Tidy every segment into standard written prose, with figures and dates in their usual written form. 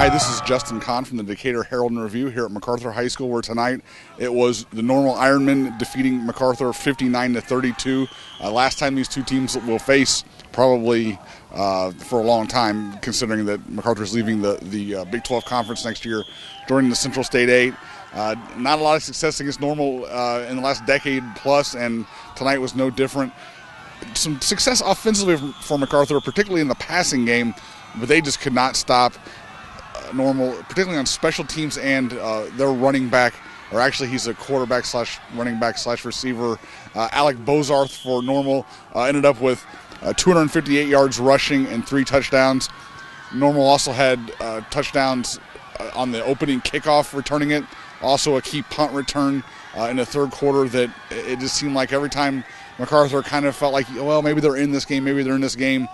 Hi, this is Justin Conn from the Decatur Herald and Review here at MacArthur High School, where tonight it was the normal Ironmen defeating MacArthur 59-32. Last time these two teams will face, probably for a long time, considering that MacArthur is leaving the Big 12 Conference next year, joining the Central State 8. Not a lot of success against normal in the last decade plus, and tonight was no different. Some success offensively for MacArthur, particularly in the passing game, but they just could not stop normal, particularly on special teams and their running back, or actually he's a quarterback slash running back slash receiver. Alec Bozarth for normal ended up with 258 yards rushing and 3 touchdowns. Normal also had touchdowns on the opening kickoff, returning it. Also a key punt return in the third quarter that it just seemed like every time MacArthur kind of felt like, well, maybe they're in this game, maybe they're in this game.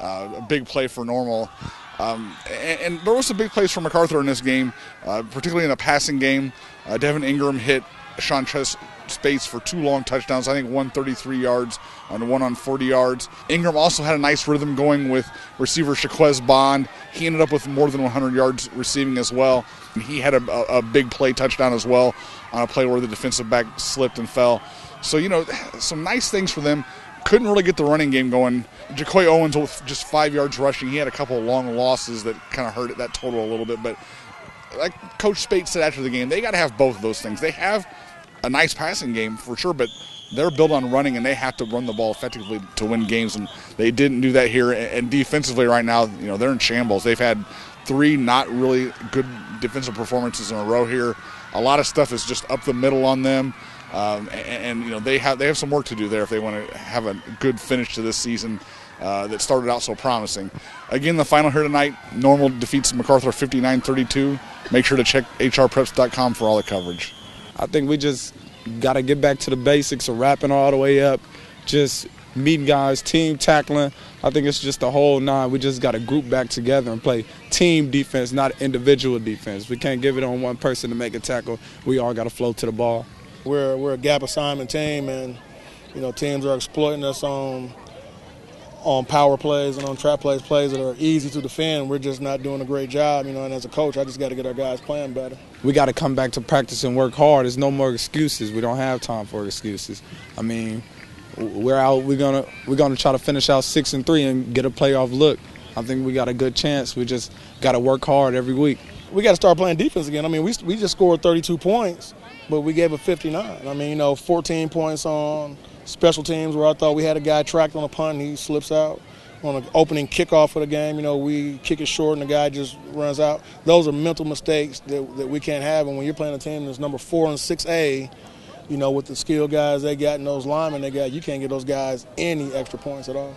A big play for normal. And there was some big plays for MacArthur in this game, particularly in the passing game. Devan Ingram hit Sean Spates for 2 long touchdowns, I think 133 yards and 1 on 40 yards. Ingram also had a nice rhythm going with receiver Shaquez Bond. He ended up with more than 100 yards receiving as well. And he had a big play touchdown as well on a play where the defensive back slipped and fell. So, you know, some nice things for them. Couldn't really get the running game going. Jacoy Owens with just 5 yards rushing. He had a couple of long losses that kind of hurt that total a little bit. But like Coach Spates said after the game, they got to have both of those things. They have a nice passing game for sure, but they're built on running, and they have to run the ball effectively to win games, and they didn't do that here. And defensively right now, you know, they're in shambles. They've had 3 not really good defensive performances in a row here. A lot of stuff is just up the middle on them. And you know, they have some work to do there if they want to have a good finish to this season that started out so promising. Again, the final here tonight, Normal defeats MacArthur 59-32. Make sure to check hrpreps.com for all the coverage. I think we just got to get back to the basics of wrapping all the way up, just meeting guys, team tackling. I think it's just the whole 9. We just got to group back together and play team defense, not individual defense. We can't give it on one person to make a tackle. We all got to flow to the ball. We're a gap assignment team, and you know, teams are exploiting us on power plays and on trap plays that are easy to defend. We're just not doing a great job, you know. And as a coach, I just got to get our guys playing better. We got to come back to practice and work hard. There's no more excuses. We don't have time for excuses. I mean, we're out. We're gonna try to finish out 6-3 and get a playoff look. I think we got a good chance. We just got to work hard every week. We got to start playing defense again. I mean, we just scored 32 points. But we gave it 59. I mean, you know, 14 points on special teams where I thought we had a guy tracked on a punt and he slips out. On an opening kickoff of the game, you know, we kick it short and the guy just runs out. Those are mental mistakes that we can't have. And when you're playing a team that's number 4 and 6A, you know, with the skill guys they got and those linemen they got, you can't get those guys any extra points at all.